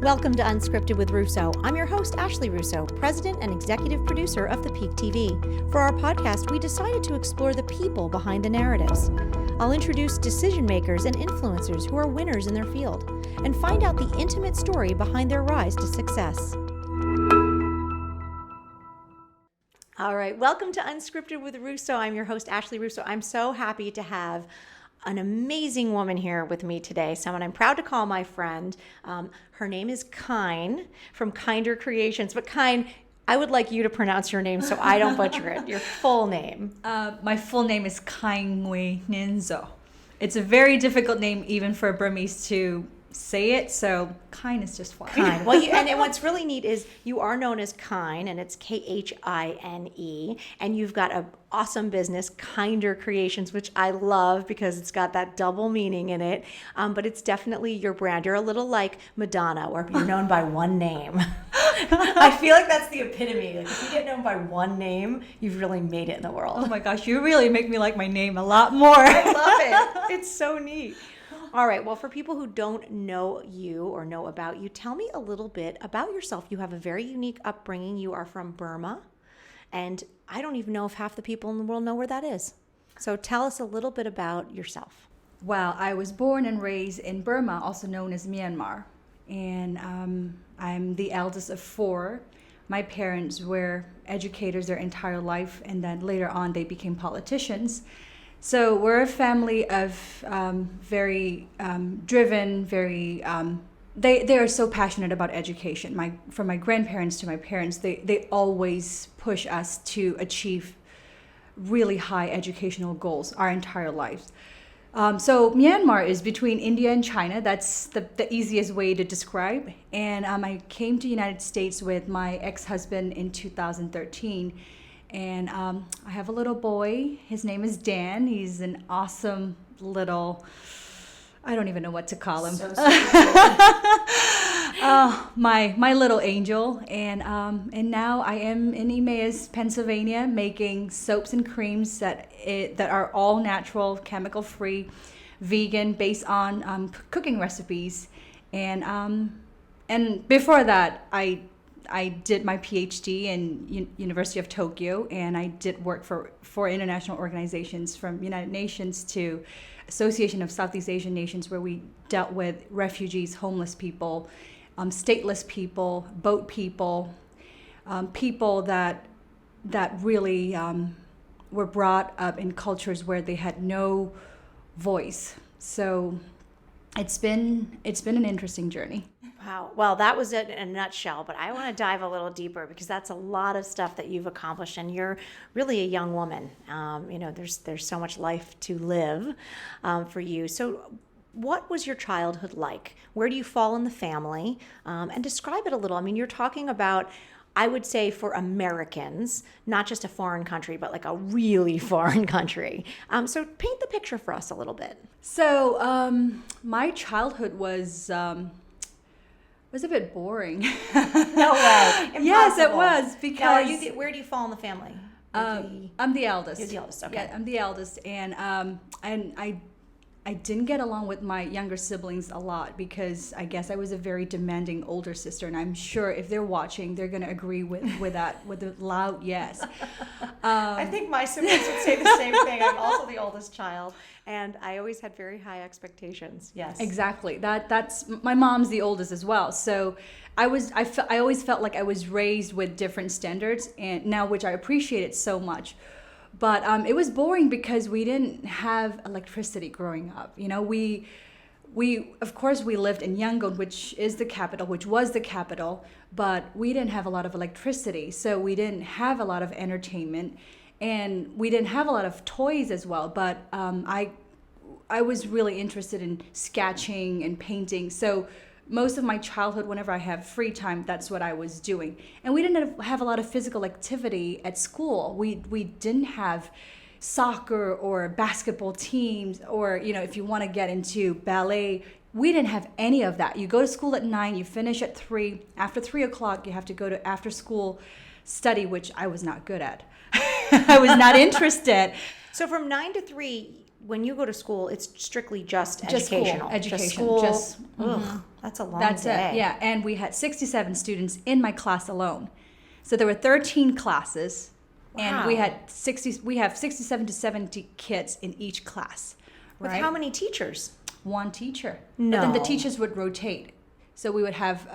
Welcome to Unscripted with Russo. I'm your host, Ashley Russo, president and executive producer of The Peak TV. For our podcast, we decided to explore the people behind the narratives. I'll introduce decision makers and influencers who are winners in their field and find out the intimate story behind their rise to success. All right, welcome to Unscripted with Russo. I'm your host, Ashley Russo. I'm so happy to have an amazing woman here with me today, someone I'm proud to call my friend. Her name is Khine from Khinder Creations. But Khine, I would like you to pronounce your name so I don't butcher it. Your full name. My full name is Khine Zaw. It's a very difficult name even for a Burmese to say it, so Khine is just fine. Khine. Well, and what's really neat is you are known as Khine, and it's Khine, and you've got an awesome business, Khinder Creations, which I love because it's got that double meaning in it, but it's definitely your brand. You're a little like Madonna, where you're known by one name. I feel like that's the epitome. Like if you get known by one name, you've really made it in the world. Oh my gosh, you really make me like my name a lot more. I love it. It's so neat. All right. Well, for people who don't know you or know about you, tell me a little bit about yourself. You have a very unique upbringing. You are from Burma, and I don't even know if half the people in the world know where that is. So tell us a little bit about yourself. Well, I was born and raised in Burma, also known as Myanmar, and I'm the eldest of four. My parents were educators their entire life, and then later on they became politicians. So we're a family of very driven, very, they are so passionate about education. From my grandparents to my parents, they always push us to achieve really high educational goals our entire lives. So Myanmar is between India and China. That's the easiest way to describe. And I came to the United States with my ex-husband in 2013. And I have a little boy. His name is Dan. He's an awesome little, I don't even know what to call him. So my little angel. And now I am in Emmaus, Pennsylvania, making soaps and creams that are all natural, chemical-free, vegan, based on cooking recipes. And before that, I did my PhD in University of Tokyo, and I did work for international organizations from United Nations to Association of Southeast Asian Nations, where we dealt with refugees, homeless people, stateless people, boat people, people that really were brought up in cultures where they had no voice. So it's been an interesting journey. Wow. Well, that was it in a nutshell, but I want to dive a little deeper because that's a lot of stuff that you've accomplished, and you're really a young woman. There's so much life to live for you. So what was your childhood like? Where do you fall in the family? And describe it a little. I mean, you're talking about, I would say, for Americans, not just a foreign country, but like a really foreign country. So paint the picture for us a little bit. So my childhood was a bit boring. No way. Impossible. Yes, it was, because now, where do you fall in the family? I'm the eldest. You're the eldest. Okay. Yeah, I'm the eldest, and I didn't get along with my younger siblings a lot because I guess I was a very demanding older sister, and I'm sure if they're watching, they're going to agree with that with a loud yes. I think my siblings would say the same thing. I'm also the oldest child, and I always had very high expectations. Yes, exactly. That's my mom's the oldest as well, so I always felt like I was raised with different standards, and now, which I appreciated so much. But it was boring because we didn't have electricity growing up. You know, we of course we lived in Yangon, which was the capital, but we didn't have a lot of electricity, so we didn't have a lot of entertainment, and we didn't have a lot of toys as well. But I was really interested in sketching and painting, so most of my childhood, whenever I have free time, that's what I was doing. And we didn't have a lot of physical activity at school. We didn't have soccer or basketball teams, or, you know, if you want to get into ballet, we didn't have any of that. You go to school at 9, you finish at 3. After 3 o'clock, you have to go to after school study, which I was not good at. I was not interested. So from 9 to 3, when you go to school, it's strictly just Just educational. school, education, Just school. just- Ugh, that's a long That's day. it. Yeah, and we had 67 students in my class alone. So there were 13 classes, and we Wow. had 60. We have 67 to 70 kids in each class. With Right? how many teachers? One teacher. But then the No. teachers would rotate. So we would have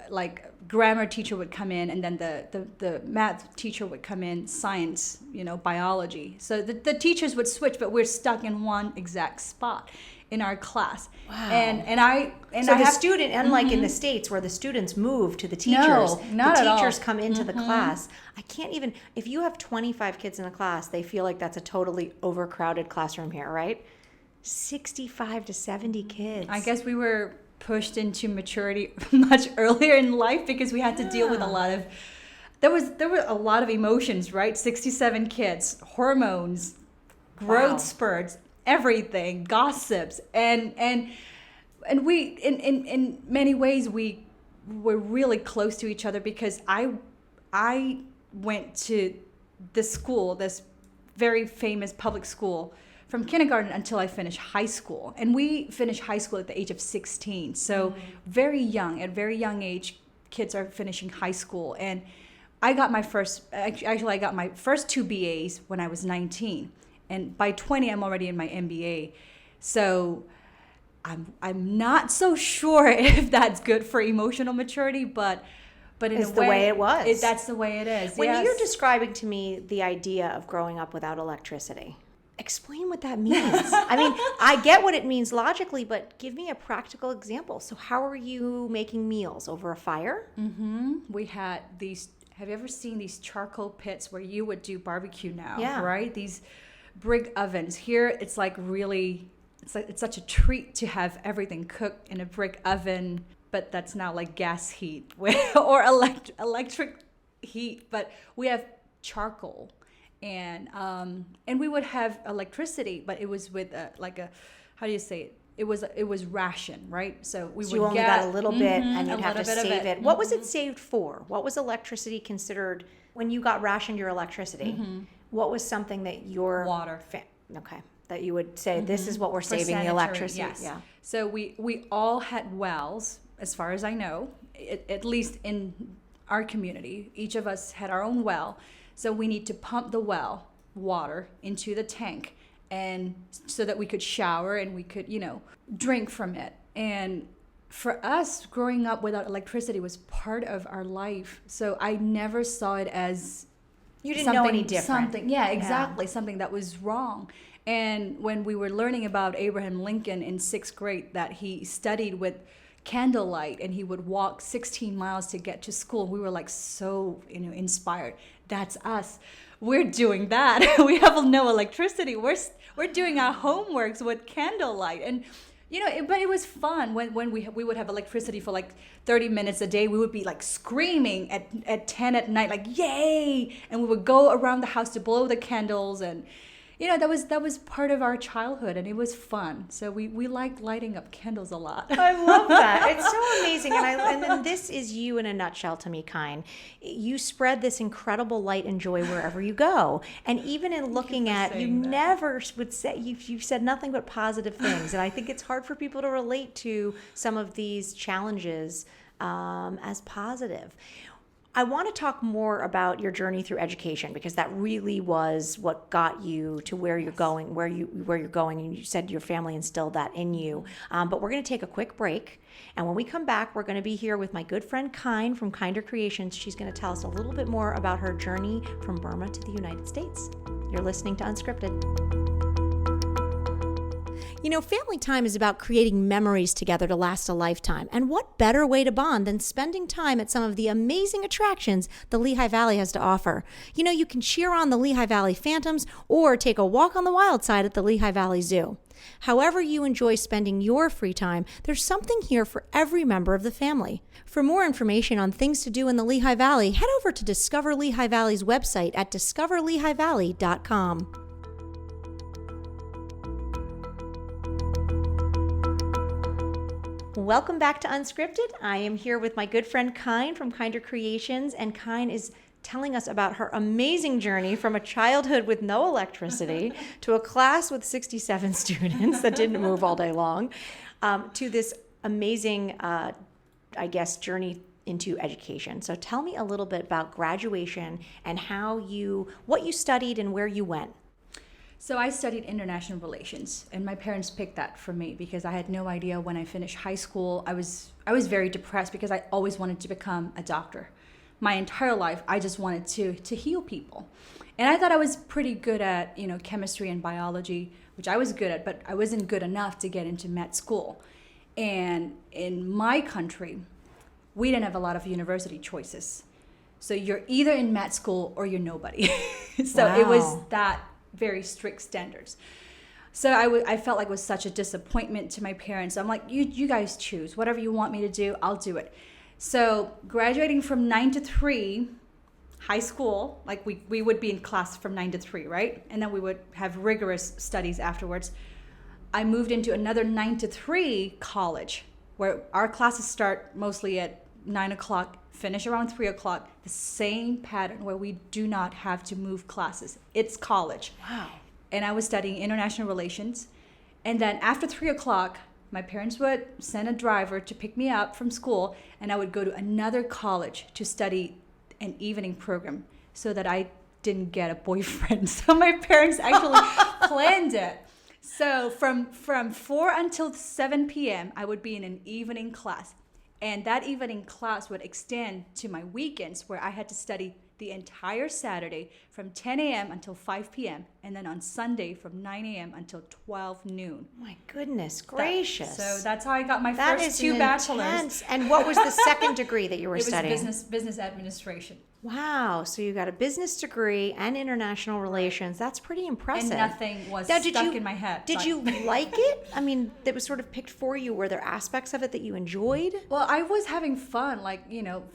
like grammar teacher would come in, and then the math teacher would come in, science, biology. So the teachers would switch, but we're stuck in one exact spot in our class. Wow. And So I the have, student, unlike in the States where the students move to the teachers, not the at all. teachers come into the class. I can't even, if you have 25 kids in a class, they feel like that's a totally overcrowded classroom here, right? 65 to 70 kids. I guess we were pushed into maturity much earlier in life because we had to deal with a lot of there were a lot of emotions, right? 67 kids, hormones, growth Wow. spurts, everything, gossips, and we in many ways we were really close to each other because I went to this school, this very famous public school, from kindergarten until I finished high school. And we finished high school at the age of 16. So very young, at a very young age, kids are finishing high school. And I got my first 2 BAs when I was 19. And by 20, I'm already in my MBA. So I'm not so sure if that's good for emotional maturity, but in It's a the way it was. That's the way it is. When yes. you're describing to me the idea of growing up without electricity, explain what that means. I mean, I get what it means logically, but give me a practical example. So how are you making meals? Over a fire? We had these. Have you ever seen these charcoal pits where you would do barbecue now? Yeah. Right. These brick ovens. Here, it's like really. It's such a treat to have everything cooked in a brick oven, but that's now like gas heat or electric heat. But we have charcoal, and we would have electricity, but it was with how do you say it? It was ration, right? So we So would you only get got a little bit and a you'd have to little bit of save it. it. What was it saved for? What was electricity considered when you got rationed your electricity? What was something that your Water. that you would say this is what we're For saving the sanitary, electricity? yes. Yeah. So we all had wells, as far as I know, at least in our community. Each of us had our own well. So we need to pump the well water into the tank, and so that we could shower and we could, drink from it. And for us, growing up without electricity was part of our life. So I never saw it as You didn't know any different. Something, yeah, exactly, something that was wrong. And when we were learning about Abraham Lincoln in 6th grade, that he studied with candlelight and he would walk 16 miles to get to school, we were like so inspired. That's us. We're doing that. We have no electricity. We're doing our homeworks with candlelight, and but it was fun when we would have electricity for like 30 minutes a day. We would be like screaming at 10 at night, like yay, and we would go around the house to blow the candles, and that was part of our childhood, and it was fun. So we liked lighting up candles a lot. I love that. It's so amazing. And then this is you in a nutshell to me, Khine. You spread this incredible light and joy wherever you go. And even in looking at, you never would say, you've said nothing but positive things. And I think it's hard for people to relate to some of these challenges as positive. I want to talk more about your journey through education, because that really was what got you to where you're going, where you're going, and you said your family instilled that in you. But we're going to take a quick break, and when we come back, we're going to be here with my good friend Khine from Khinder Creations. She's going to tell us a little bit more about her journey from Burma to the United States. You're listening to Unscripted. Family time is about creating memories together to last a lifetime. And what better way to bond than spending time at some of the amazing attractions the Lehigh Valley has to offer? You can cheer on the Lehigh Valley Phantoms or take a walk on the wild side at the Lehigh Valley Zoo. However you enjoy spending your free time, there's something here for every member of the family. For more information on things to do in the Lehigh Valley, head over to Discover Lehigh Valley's website at discoverlehighvalley.com. Welcome back to Unscripted. I am here with my good friend Khine from Khinder Creations, and Khine is telling us about her amazing journey from a childhood with no electricity to a class with 67 students that didn't move all day long, to this amazing, I guess, journey into education. So tell me a little bit about graduation and what you studied and where you went. So I studied international relations, and my parents picked that for me because I had no idea when I finished high school. I was very depressed because I always wanted to become a doctor. My entire life, I just wanted to heal people. And I thought I was pretty good at, chemistry and biology, which I was good at, but I wasn't good enough to get into med school. And in my country, we didn't have a lot of university choices. So you're either in med school or you're nobody. So Wow. It was that very strict standards. So I felt like it was such a disappointment to my parents. I'm like, you guys choose. Whatever you want me to do, I'll do it. So graduating from 9 to 3, high school, like we would be in class from 9 to 3, right? And then we would have rigorous studies afterwards. I moved into another 9 to 3 college where our classes start mostly at 9 o'clock, finish around 3 o'clock, the same pattern where we do not have to move classes. It's college. Wow. And I was studying international relations. And then after 3 o'clock, my parents would send a driver to pick me up from school, and I would go to another college to study an evening program so that I didn't get a boyfriend. So my parents actually planned it. So from 4 until 7 p.m., I would be in an evening class. And that evening class would extend to my weekends where I had to study the entire Saturday from 10 a.m. until 5 p.m. and then on Sunday from 9 a.m. until 12 noon. My goodness gracious. So that's how I got my That first is 2 bachelors. intense. And what was the second degree that you were It was studying? business administration. Wow. So you got a business degree and international relations. That's pretty impressive. And nothing was Now, stuck in my head. Did you like it? I mean, that was sort of picked for you. Were there aspects of it that you enjoyed? Well, I was having fun.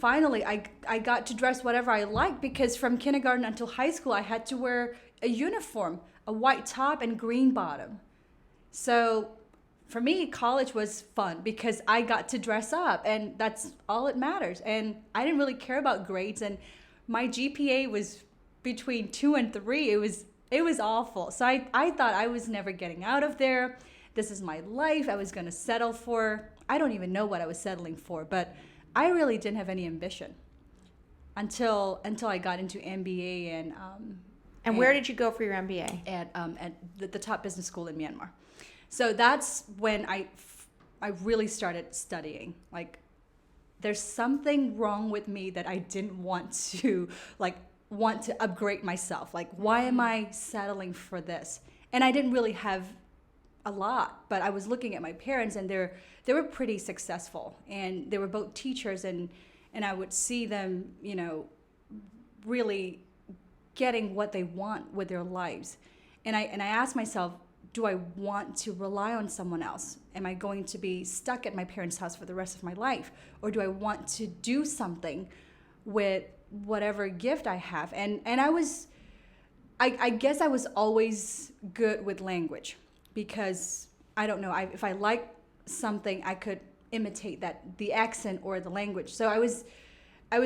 Finally, I got to dress whatever I liked because from kindergarten until high school, I had to wear a uniform, a white top and green bottom. So for me, college was fun because I got to dress up and that's all that matters. And I didn't really care about grades, and my GPA was between 2 and 3. It was awful. So I thought I was never getting out of there. This is my life. I was going to settle for, I don't even know what I was settling for, but I really didn't have any ambition until I got into MBA And where did you go for your MBA? at the top business school in Myanmar. So that's when I really started studying. Like, there's something wrong with me that I didn't want to upgrade myself. Like, why am I settling for this? And I didn't really have a lot, but I was looking at my parents, and they were pretty successful, and they were both teachers, and I would see them, really getting what they want with their lives. And I asked myself, do I want to rely on someone else? Am I going to be stuck at my parents' house for the rest of my life? Or do I want to do something with whatever gift I have? And I guess I was always good with language because, I don't know, if I liked something, I could imitate the accent or the language. So I was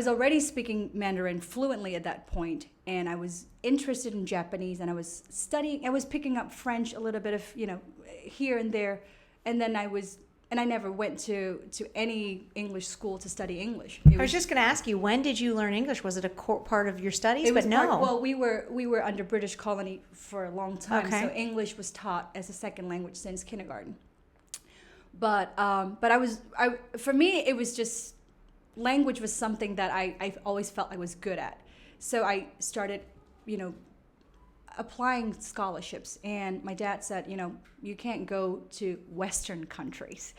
already speaking Mandarin fluently at that point, and I was interested in Japanese, and I was picking up French a little bit of, here and there, and then I never went to any English school to study English. I was just going to ask you, when did you learn English? Was it a core part of your studies? It was But no. well, we were under British colony for a long time, Okay. so English was taught as a second language since kindergarten. But for me, it was just, language was something that I always felt I was good at. So I started, applying scholarships, and my dad said, you can't go to Western countries.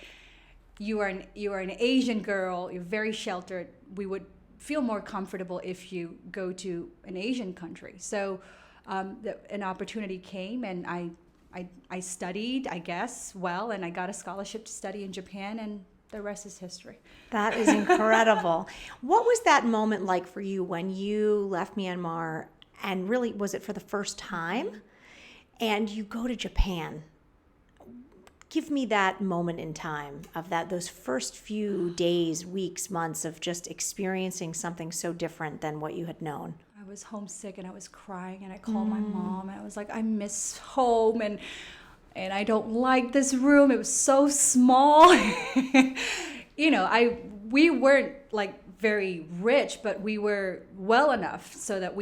You are an Asian girl. You're very sheltered. We would feel more comfortable if you go to an Asian country. So an opportunity came, and I studied, I guess, well, and I got a scholarship to study in Japan, and the rest is history. That is incredible. What was that moment like for you when you left Myanmar, and really, was it for the first time? And you go to Japan. give me that moment in time of those first few days, weeks, months of just experiencing something so different than what you had known. I was homesick and I was crying, and I called my mom and I was like, I miss home, and I don't like this room. It was so small. We weren't like very rich, but we were well enough so that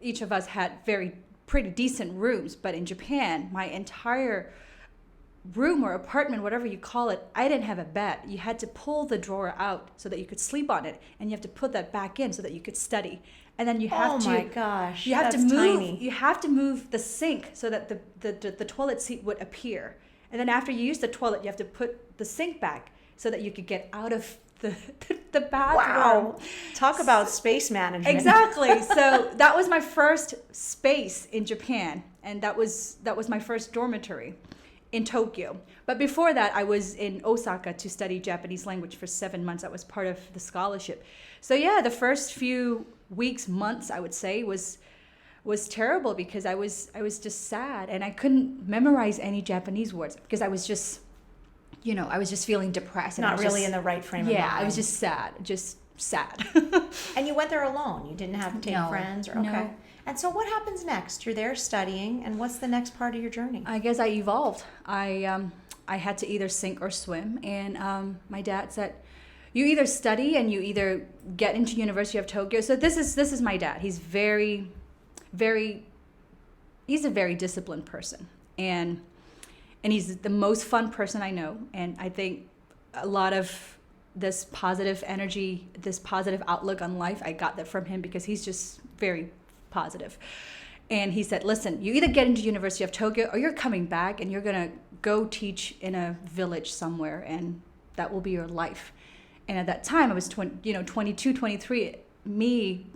each of us had pretty decent rooms. But in Japan, my entire room or apartment, whatever you call it, I didn't have a bed. You had to pull the drawer out so that you could sleep on it, and you have to put that back in so that you could study. And then you have oh my gosh, you have that's to move. tiny. You have to move the sink so that the toilet seat would appear. And then after you use the toilet, you have to put the sink back so that you could get out of the bathroom. Wow, talk about space management. Exactly. So that was my first space in Japan, and that was my first dormitory in Tokyo. But before that, I was in Osaka to study Japanese language for 7 months. That was part of the scholarship. So yeah, the first few weeks, months, I would say, was terrible because I was just sad, and I couldn't memorize any Japanese words because I was just feeling depressed. Not really in the right frame of mind. Yeah, I was just sad. And you went there alone? You didn't have to take No, friends? Okay. no. And so what happens next? You're there studying, and what's the next part of your journey? I guess I evolved. I had to either sink or swim, and my dad said, you either study and you either get into University of Tokyo. So this is my dad. He's he's a very disciplined person, and he's the most fun person I know. And I think a lot of this positive energy, this positive outlook on life, I got that from him because he's just very positive. And he said, listen, you either get into University of Tokyo or you're coming back and you're going to go teach in a village somewhere, and that will be your life. And at that time, I was 22, 23, me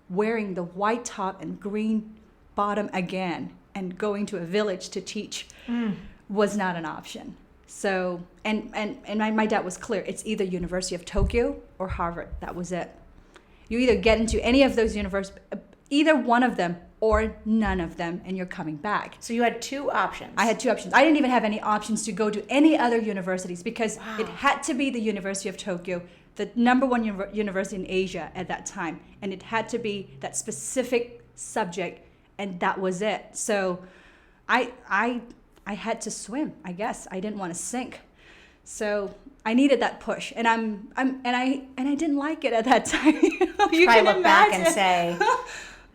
wearing the white top and green bottom again and going to a village to teach was not an option. So, and my dad was clear. It's either University of Tokyo or Harvard. That was it. You either get into any of those universities, either one of them or none of them, and you're coming back. So you had two options. I had two options. I didn't even have any options to go to any other universities because it had to be the University of Tokyo, the number one university in Asia at that time. And it had to be that specific subject, and that was it. So I had to swim, I guess. I didn't want to sink. So I needed that push, and I didn't like it at that time. You Try can look back and imagine. say,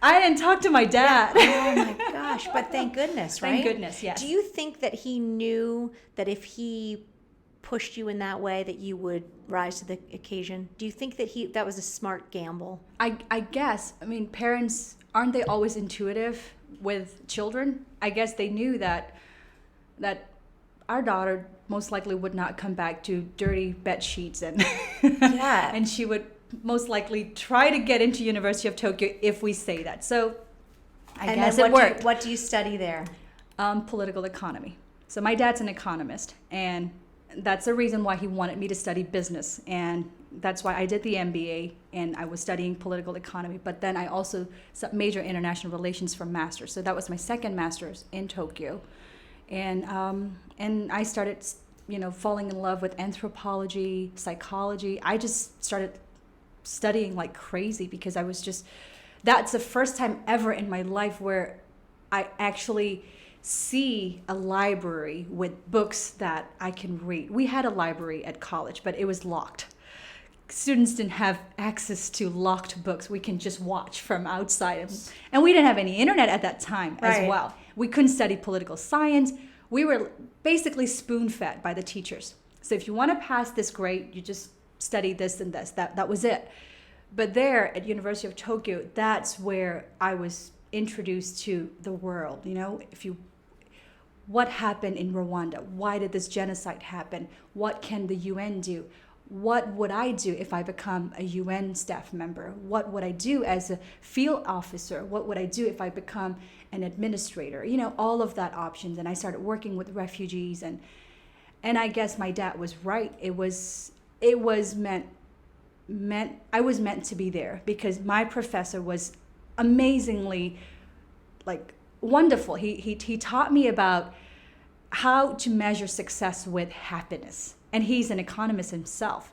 I didn't talk to my dad. oh my gosh, but thank goodness, right? Thank goodness, yes. Do you think that he knew that if he pushed you in that way that you would rise to the occasion? Do you think that was a smart gamble? I guess. I mean, parents, aren't they always intuitive with children? I guess they knew that our daughter most likely would not come back to dirty bed sheets and Yeah. and she would most likely try to get into University of Tokyo if we say that. So I guess it worked. What do you study there? Political economy. So my dad's an economist, and that's the reason why he wanted me to study business, and that's why I did the MBA, and I was studying political economy. But then I also majored in international relations for master's. So that was my second master's in Tokyo, and I started, falling in love with anthropology, psychology. I just started studying like crazy because that's the first time ever in my life where I actually see a library with books that I can read. We had a library at college, but it was locked. Students didn't have access to locked books. We can just watch from outside. And we didn't have any internet at that time as well. We couldn't study political science. We were basically spoon-fed by the teachers. So if you want to pass this grade, you just study this and this. That was it. But there at University of Tokyo, that's where I was introduced to the world. What happened in Rwanda? Why did this genocide happen? What can the UN do? What would I do if I become a UN staff member? What would I do as a field officer? What would I do if I become an administrator? All of that options. And I started working with refugees, and I guess my dad was right. I was meant to be there because my professor was amazingly wonderful. He taught me about how to measure success with happiness. And he's an economist himself.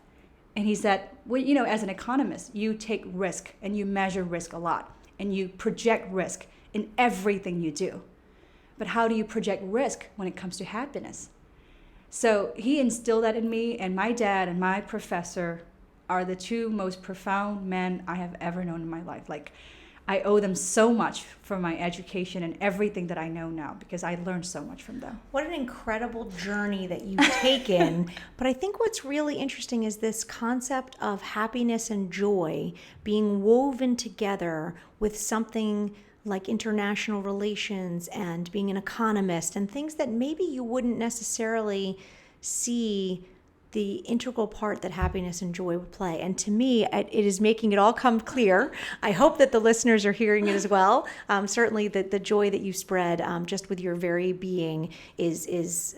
And he said, well, as an economist, you take risk and you measure risk a lot and you project risk in everything you do. But how do you project risk when it comes to happiness? So he instilled that in me, and my dad and my professor are the two most profound men I have ever known in my life. Like, I owe them so much for my education and everything that I know now, because I learned so much from them. What an incredible journey that you've taken. But I think what's really interesting is this concept of happiness and joy being woven together with something like international relations and being an economist and things that maybe you wouldn't necessarily see the integral part that happiness and joy would play. And to me, it is making it all come clear. I hope that the listeners are hearing it as well. Certainly the joy that you spread just with your very being is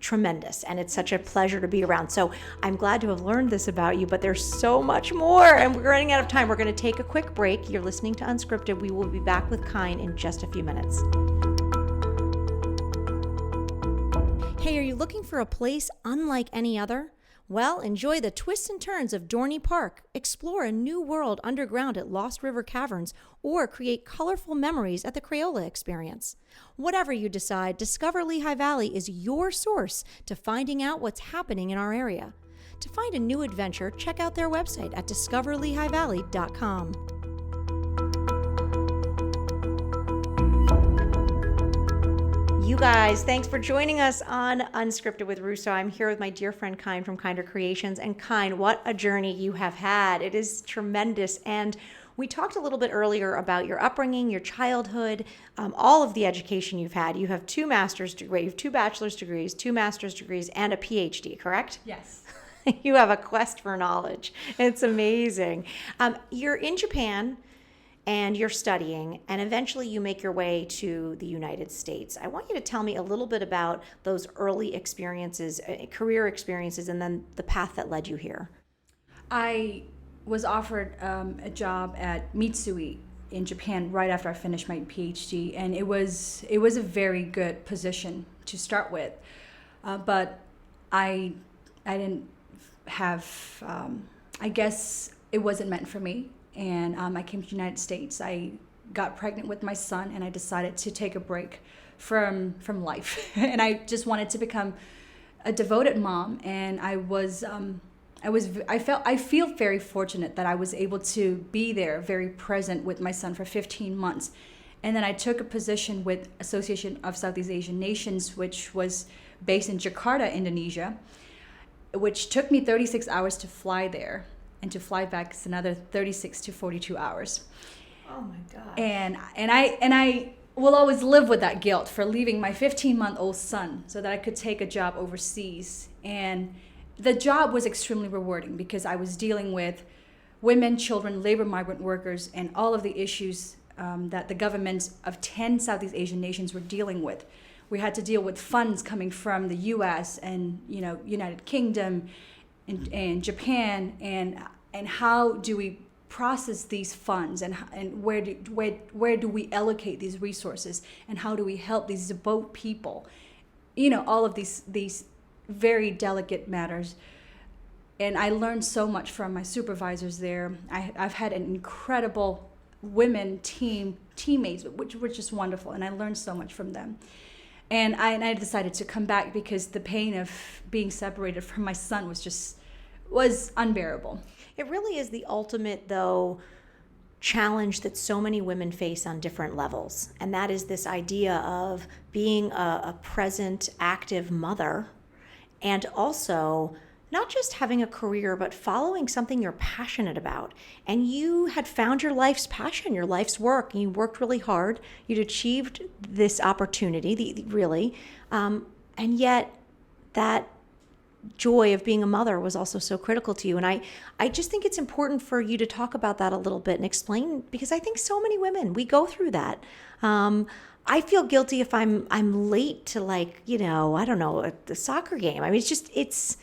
tremendous. And it's such a pleasure to be around. So I'm glad to have learned this about you, but there's so much more. And we're running out of time. We're going to take a quick break. You're listening to Unscripted. We will be back with Khine in just a few minutes. Hey, are you looking for a place unlike any other? Well, enjoy the twists and turns of Dorney Park, explore a new world underground at Lost River Caverns, or create colorful memories at the Crayola Experience. Whatever you decide, Discover Lehigh Valley is your source to finding out what's happening in our area. To find a new adventure, check out their website at discoverlehighvalley.com. You guys, thanks for joining us on Unscripted with Russo. I'm here with my dear friend Khine from Khinder Creations. And Khine, what a journey you have had. It is tremendous. And we talked a little bit earlier about your upbringing, your childhood, all of the education you've had. You have two master's degrees, you have two bachelor's degrees, two master's degrees, and a PhD, correct? Yes. You have a quest for knowledge. It's amazing. You're in Japan, and you're studying, and eventually you make your way to the United States. I want you to tell me a little bit about those early experiences, career experiences, and then the path that led you here. I was offered a job at Mitsui in Japan right after I finished my PhD, and it was a very good position to start with, but I didn't have, I guess it wasn't meant for me. And I came to the United States. I got pregnant with my son, and I decided to take a break from life. And I just wanted to become a devoted mom. And I feel very fortunate that I was able to be there, very present with my son for 15 months. And then I took a position with Association of Southeast Asian Nations, which was based in Jakarta, Indonesia, which took me 36 hours to fly there. And to fly back is another 36 to 42 hours. Oh my God. And I will always live with that guilt for leaving my 15-month-old son so that I could take a job overseas. And the job was extremely rewarding because I was dealing with women, children, labor migrant workers, and all of the issues that the governments of 10 Southeast Asian nations were dealing with. We had to deal with funds coming from the U.S. and United Kingdom and Japan, and how do we process these funds, and where do we allocate these resources, and how do we help these devout people, all of these very delicate matters. And I learned so much from my supervisors there. I've had an incredible women teammates, which were just wonderful, and I learned so much from them. And I decided to come back because the pain of being separated from my son was unbearable. It really is the ultimate, though, challenge that so many women face on different levels. And that is this idea of being a present, active mother, and also not just having a career, but following something you're passionate about. And you had found your life's passion, your life's work, and you worked really hard. You'd achieved this opportunity, really. And yet that joy of being a mother was also so critical to you. And I just think it's important for you to talk about that a little bit and explain, because I think so many women, we go through that. I feel guilty if I'm late to, like, I don't know, the soccer game. I mean, it's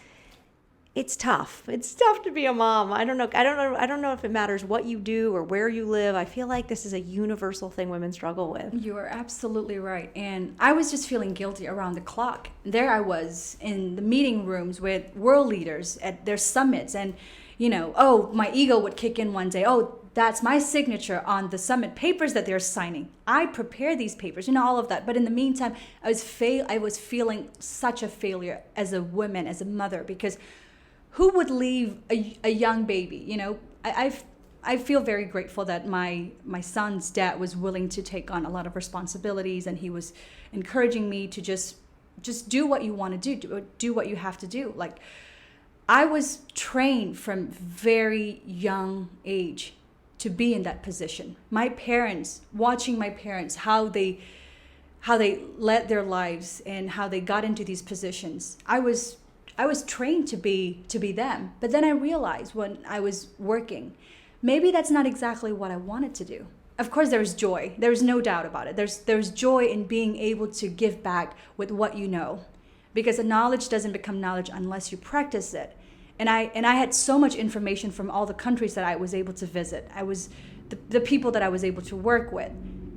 It's tough. It's tough to be a mom. I don't know. I don't know if it matters what you do or where you live. I feel like this is a universal thing women struggle with. You are absolutely right. And I was just feeling guilty around the clock. There I was in the meeting rooms with world leaders at their summits. And, oh, my ego would kick in one day. Oh, that's my signature on the summit papers that they're signing. I prepare these papers, all of that. But in the meantime, I was feeling such a failure as a woman, as a mother, because who would leave a young baby? I feel very grateful that my son's dad was willing to take on a lot of responsibilities, and he was encouraging me to just do what you want to do what you have to do. Like, I was trained from very young age to be in that position. Watching my parents, how they led their lives and how they got into these positions. I was trained to be them. But then I realized when I was working, maybe that's not exactly what I wanted to do. Of course, there's joy. There's no doubt about it. There's joy in being able to give back with what you know, because the knowledge doesn't become knowledge unless you practice it. And I had so much information from all the countries that I was able to visit. I was the people that I was able to work with,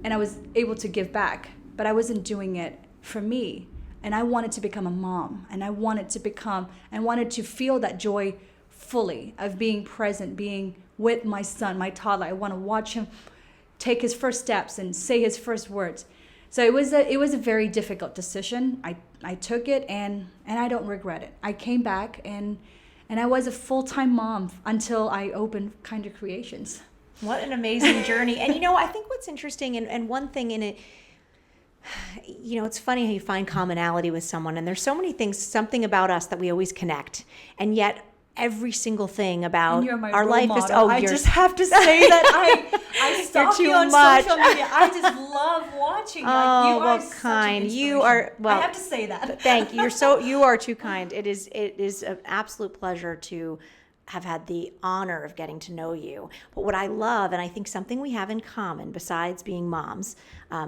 and I was able to give back. But I wasn't doing it for me. And I wanted to become a mom, and I wanted to feel that joy fully of being present, being with my son, my toddler. I want to watch him take his first steps and say his first words. So it was a very difficult decision. I took it, and I don't regret it. I came back and I was a full-time mom until I opened Khinder Creations. What an amazing journey. And I think what's interesting, and one thing in it, it's funny how you find commonality with someone, and there's so many things, something about us that we always connect, and yet every single thing about our life model. is I just have to say that I stalk you on social media. I just love watching. Oh, you well, are such kind. an You are. Well, I have to say that. Thank you. You are too kind. It is an absolute pleasure to have had the honor of getting to know you. But what I love, and I think something we have in common besides being moms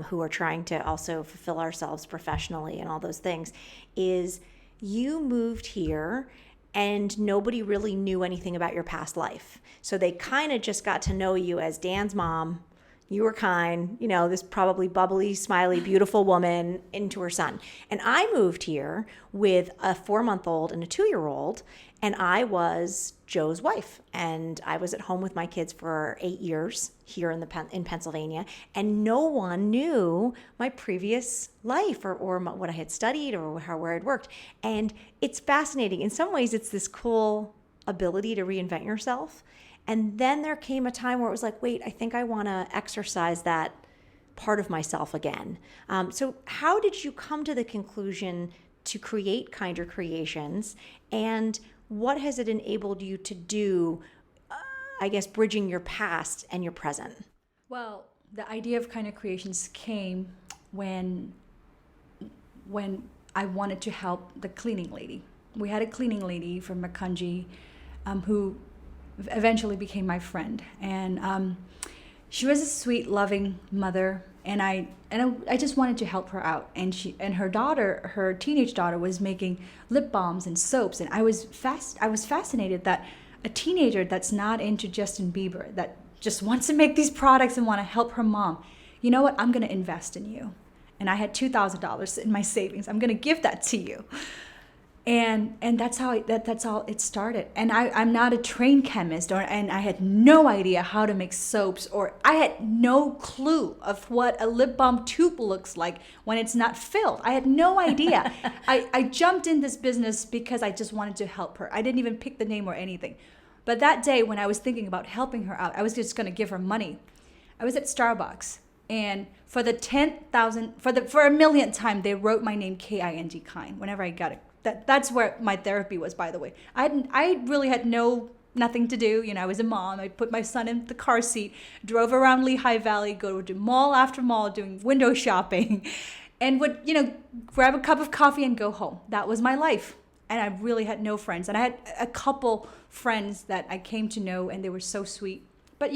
who are trying to also fulfill ourselves professionally and all those things, is you moved here and nobody really knew anything about your past life. So they kind of just got to know you as Dan's mom. You were kind, this probably bubbly, smiley, beautiful woman into her son. And I moved here with a 4-month-old and a 2-year-old, and I was Joe's wife. And I was at home with my kids for 8 years here in Pennsylvania, and no one knew my previous life or what I had studied or where I'd worked. And it's fascinating. In some ways, it's this cool ability to reinvent yourself. And then there came a time where it was like, wait, I think I want to exercise that part of myself again. So how did you come to the conclusion to create Khinder Creations, and what has it enabled you to do, I guess, bridging your past and your present? Well, the idea of Khinder Creations came when I wanted to help the cleaning lady. We had a cleaning lady from Makunji who eventually became my friend, and she was a sweet, loving mother, and I just wanted to help her out. And her teenage daughter was making lip balms and soaps, and I was fascinated that a teenager that's not into Justin Bieber, that just wants to make these products and want to help her mom, you know what? I'm going to invest in you. And I had $2,000 in my savings. I'm going to give that to you. And that's how it started. And I'm not a trained chemist, and I had no idea how to make soaps, or I had no clue of what a lip balm tube looks like when it's not filled. I had no idea. I jumped in this business because I just wanted to help her. I didn't even pick the name or anything. But that day when I was thinking about helping her out, I was just going to give her money. I was at Starbucks, and for the 10,000, for a millionth time, they wrote my name Kind, kind, whenever I got it. That's where my therapy was, by the way. I really had nothing to do. I was a mom. I put my son in the car seat, drove around Lehigh Valley, go to mall after mall doing window shopping, and would, grab a cup of coffee and go home. That was my life. And I really had no friends. And I had a couple friends that I came to know, and they were so sweet. But,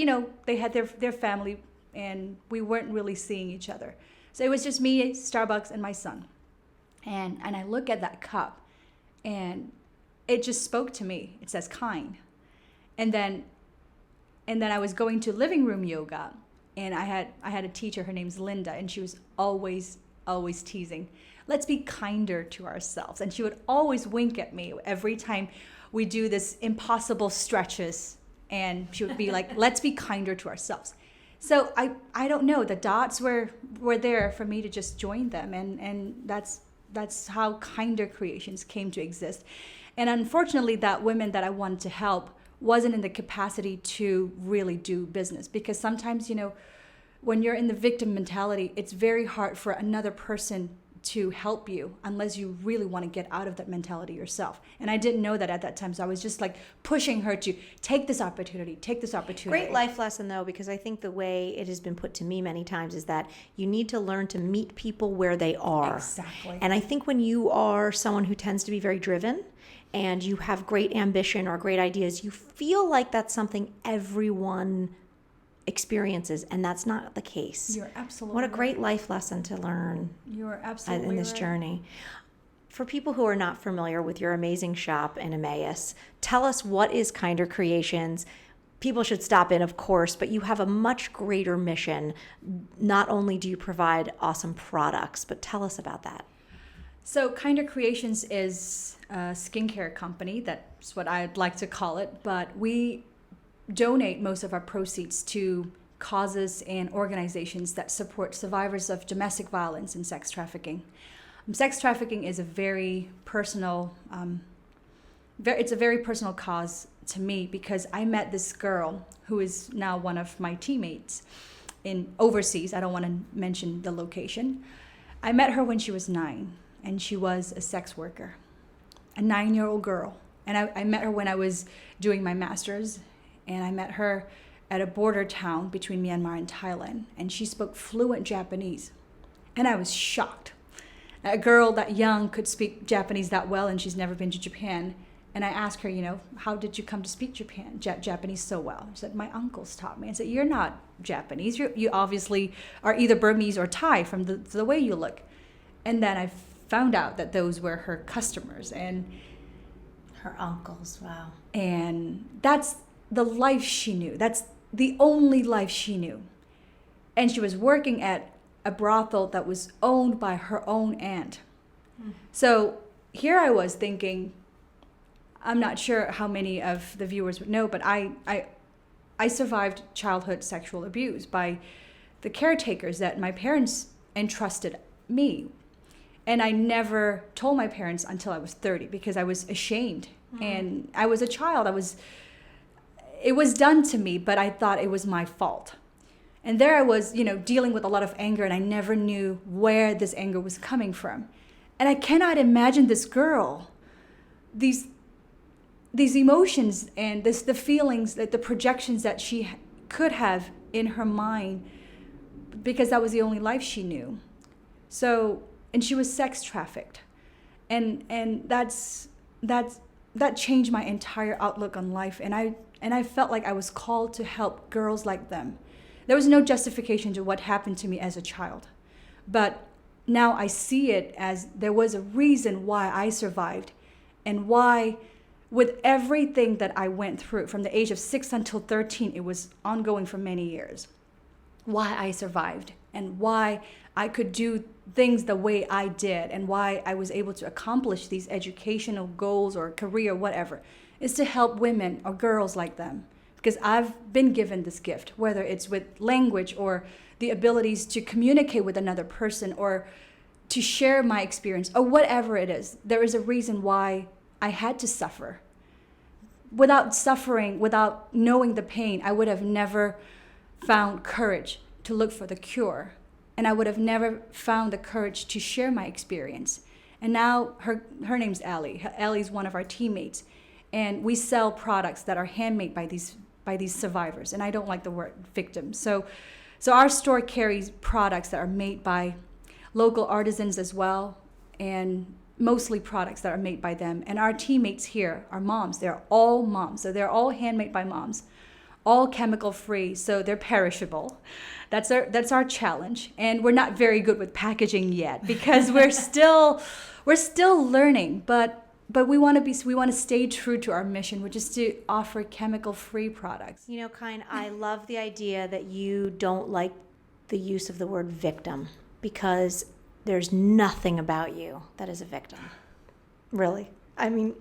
they had their family, and we weren't really seeing each other. So it was just me, Starbucks, and my son. And I look at that cup, and it just spoke to me. It says kind. And then I was going to living room yoga, and I had a teacher, her name's Linda, and she was always teasing, let's be kinder to ourselves. And she would always wink at me every time we do this impossible stretches, and she would be like, let's be kinder to ourselves. So I don't know, the dots were there for me to just join them, and that's how Khinder Creations came to exist. And unfortunately, that women that I wanted to help wasn't in the capacity to really do business, because sometimes, when you're in the victim mentality, it's very hard for another person to help you unless you really want to get out of that mentality yourself. And I didn't know that at that time, so I was just like pushing her to take this opportunity. Great life lesson, though, because I think the way it has been put to me many times is that you need to learn to meet people where they are. Exactly. And I think when you are someone who tends to be very driven and you have great ambition or great ideas, you feel like that's something everyone experiences, and that's not the case. You're absolutely What a great life lesson to learn. You're absolutely in this right. journey. For people who are not familiar with your amazing shop in Emmaus, tell us, what is Khinder Creations? People should stop in, of course, but you have a much greater mission. Not only do you provide awesome products, but tell us about that. So Khinder Creations is a skincare company. That's what I'd like to call it. But we donate most of our proceeds to causes and organizations that support survivors of domestic violence and sex trafficking. Sex trafficking is a very personal, it's a very personal cause to me, because I met this girl who is now one of my teammates in overseas. I don't want to mention the location. I met her when she was 9, and she was a sex worker, a 9-year-old girl. And I met her when I was doing my master's, and I met her at a border town between Myanmar and Thailand, and she spoke fluent Japanese. And I was shocked. A girl that young could speak Japanese that well, and she's never been to Japan. And I asked her, how did you come to speak Japanese so well? She said, my uncles taught me. I said, you're not Japanese. You obviously are either Burmese or Thai from the way you look. And then I found out that those were her customers and her uncles. Wow. And that's the life she knew. That's the only life she knew. And she was working at a brothel that was owned by her own aunt. So here I was thinking, I'm not sure how many of the viewers would know, but I survived childhood sexual abuse by the caretakers that my parents entrusted me. And I never told my parents until I was 30, because I was ashamed. And I was a child. It was done to me, but I thought it was my fault. And there I was, dealing with a lot of anger, and I never knew where this anger was coming from. And I cannot imagine this girl, these emotions and the feelings, the projections that she could have in her mind, because that was the only life she knew. So, and she was sex trafficked. And that changed my entire outlook on life. And I felt like I was called to help girls like them. There was no justification to what happened to me as a child. But now I see it as there was a reason why I survived, and why, with everything that I went through from the age of 6 until 13, it was ongoing for many years, why I survived and why I could do things the way I did, and why I was able to accomplish these educational goals or career, whatever, is to help women or girls like them. Because I've been given this gift, whether it's with language or the abilities to communicate with another person or to share my experience or whatever it is. There is a reason why I had to suffer. Without suffering, without knowing the pain, I would have never found courage to look for the cure. And I would have never found the courage to share my experience. And now her name's Allie. Allie's one of our teammates. And we sell products that are handmade by these survivors. And I don't like the word victim. So our store carries products that are made by local artisans as well, and mostly products that are made by them. And our teammates here are moms. They're all moms. So they're all handmade by moms, all chemical free, so they're perishable. That's our challenge. And we're not very good with packaging yet, because we're still learning. But we want to stay true to our mission, which is to offer chemical-free products. You know, Khine, I love the idea that you don't like the use of the word victim, because there's nothing about you that is a victim. Really. I mean,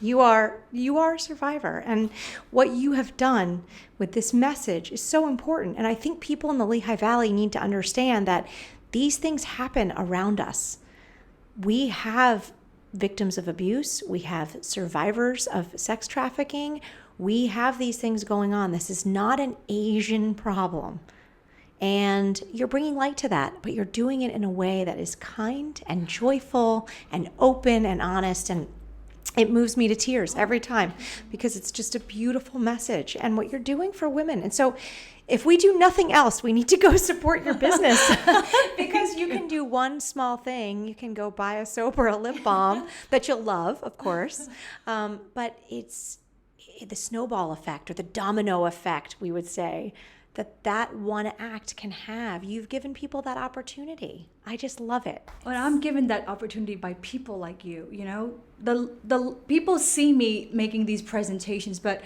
you are a survivor, and what you have done with this message is so important. And I think people in the Lehigh Valley need to understand that these things happen around us. We have victims of abuse. We have survivors of sex trafficking. We have these things going on. This is not an Asian problem. And you're bringing light to that, but you're doing it in a way that is kind and joyful and open and honest. And it moves me to tears every time, because it's just a beautiful message and what you're doing for women. And so if we do nothing else, we need to go support your business, because you can do one small thing. You can go buy a soap or a lip balm that you'll love, of course. But it's the snowball effect, or the domino effect, we would say, that one act can have. You've given people that opportunity. I just love it. Well, I'm given that opportunity by people like you. You know, the people see me making these presentations, but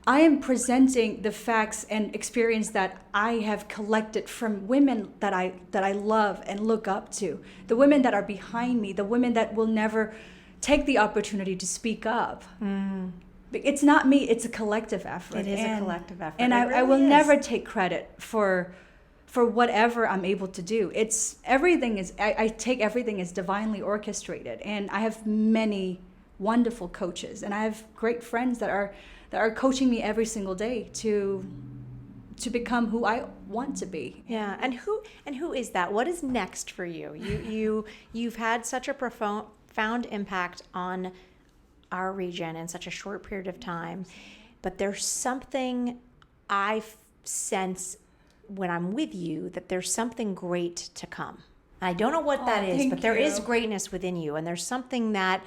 I am presenting the facts and experience that I have collected from women that I love and look up to. The women that are behind me, the women that will never take the opportunity to speak up. It's not me, it's a collective effort. It is a collective effort. And I will never take credit for whatever I'm able to do. I take everything as divinely orchestrated. And I have many wonderful coaches, and I have great friends that are coaching me every single day to become who I want to be. Yeah, and who is that? What is next for you? You've had such a profound impact on our region in such a short period of time, but there's something I sense when I'm with you, that there's something great to come. I don't know what that is, but there is greatness within you, and there's something that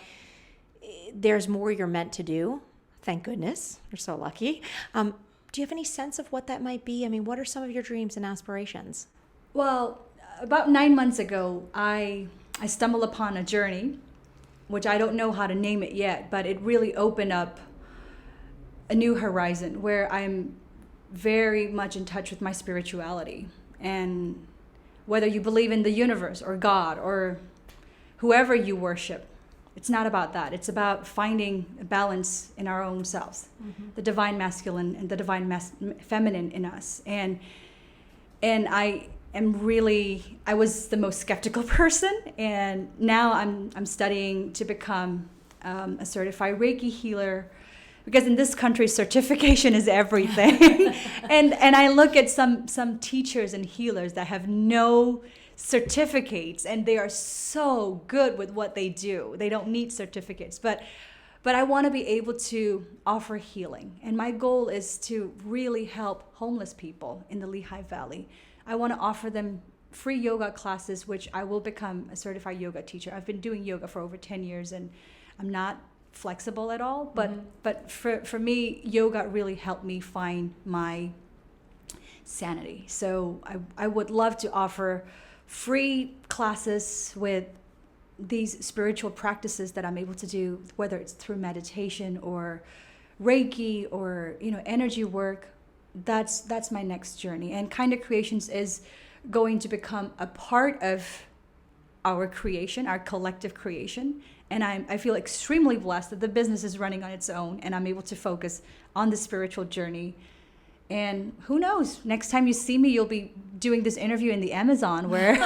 there's more you're meant to do. Thank goodness. You're so lucky. Do you have any sense of what that might be? I mean, what are some of your dreams and aspirations? Well, about 9 months ago, I stumbled upon a journey, which I don't know how to name it yet, but it really opened up a new horizon where I'm very much in touch with my spirituality. And whether you believe in the universe or God or whoever you worship, it's not about that. It's about finding a balance in our own selves, the divine masculine and the divine feminine in us. And I was the most skeptical person, and now I'm studying to become a certified Reiki healer, because in this country certification is everything. and I look at some teachers and healers that have no certificates, and they are so good with what they do. They don't need certificates, but I want to be able to offer healing, and my goal is to really help homeless people in the Lehigh Valley. I want to offer them free yoga classes, which I will become a certified yoga teacher. I've been doing yoga for over 10 years, and I'm not flexible at all. But for me, yoga really helped me find my sanity. So I would love to offer free classes with these spiritual practices that I'm able to do, whether it's through meditation or Reiki or energy work. That's my next journey. And Khinder Creations is going to become a part of our creation, our collective creation. And I feel extremely blessed that the business is running on its own, and I'm able to focus on the spiritual journey. And who knows, next time you see me, you'll be doing this interview in the Amazon, where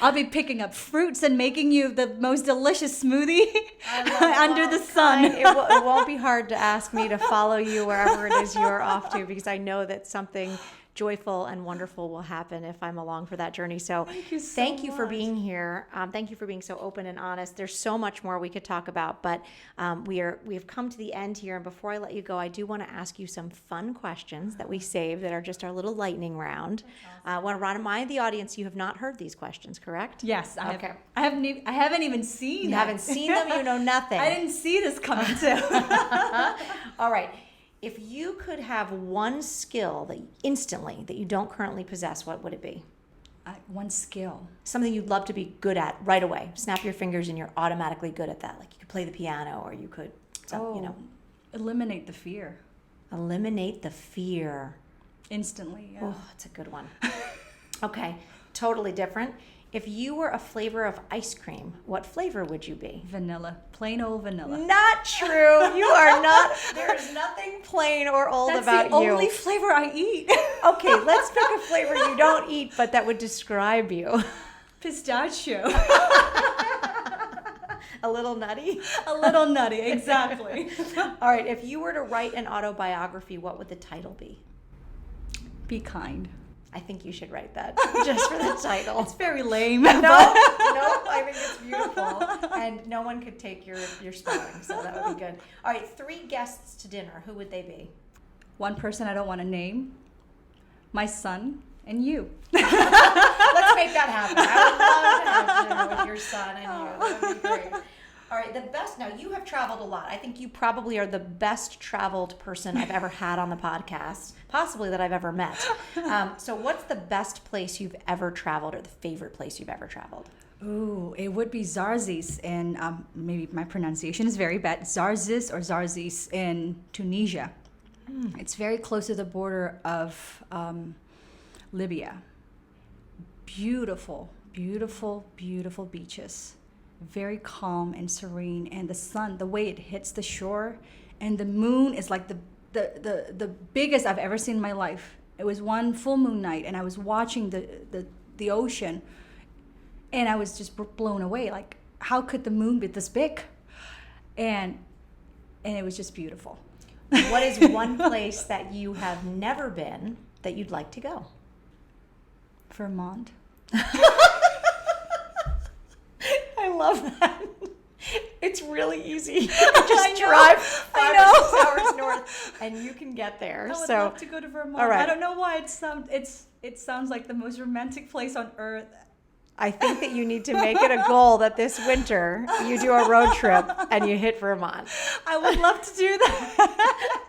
I'll be picking up fruits and making you the most delicious smoothie under the sun. It won't be hard to ask me to follow you wherever it is you're off to, because I know that something joyful and wonderful will happen if I'm along for that journey. So thank you for being here. Thank you for being so open and honest. There's so much more we could talk about, but we have come to the end here. And before I let you go, I do want to ask you some fun questions that we saved that are just our little lightning round. I want to remind the audience you have not heard these questions, correct? Yes, I have. I haven't even seen them. You haven't seen them, you know nothing. I didn't see this coming too. All right. If you could have one skill that instantly that you don't currently possess, what would it be? One skill. Something you'd love to be good at right away. Snap your fingers and you're automatically good at that. Like you could play the piano or you could, Eliminate the fear. Eliminate the fear. Instantly, yeah. Oh, that's a good one. Okay, totally different. If you were a flavor of ice cream, what flavor would you be? Vanilla. Plain old vanilla. Not true. You are not. There is nothing plain or old That's about the you. only flavor I eat. Okay, let's pick a flavor you don't eat, but that would describe you. Pistachio. A little nutty? A little nutty, exactly. All right, if you were to write an autobiography, what would the title be? Be kind. I think you should write that just for the title. It's very lame. No, I think it's beautiful. And no one could take your spelling, so that would be good. All right, 3 guests to dinner. Who would they be? One person I don't want to name, my son, and you. Let's make that happen. I would love to have dinner with your son and you. That would be great. All right, the best. Now, you have traveled a lot. I think you probably are the best traveled person I've ever had on the podcast, possibly that I've ever met. So what's the best place you've ever traveled or the favorite place you've ever traveled? Ooh, it would be Zarzis, and maybe my pronunciation is very bad. Zarzis or Zarzis in Tunisia. It's very close to the border of Libya. Beautiful, beautiful, beautiful beaches. Very calm and serene, and the sun, the way it hits the shore, and the moon is like the biggest I've ever seen in my life. It was one full moon night, and I was watching the ocean, and I was just blown away. Like, how could the moon be this big? And it was just beautiful. What is one place that you have never been that you'd like to go? Vermont. I love that. It's really easy. Just drive 5 or 6 hours north, and you can get there. I would love to go to Vermont. All right. I don't know why it sounds like the most romantic place on earth. I think that you need to make it a goal that this winter you do a road trip and you hit Vermont. I would love to do that.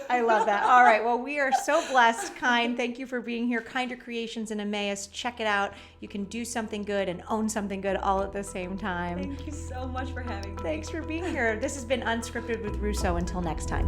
I love that. All right. Well, we are so blessed. Khine, thank you for being here. Khinder Creations in Emmaus. Check it out. You can do something good and own something good all at the same time. Thank you so much for having me. Thanks for being here. This has been Unscripted with Russo. Until next time.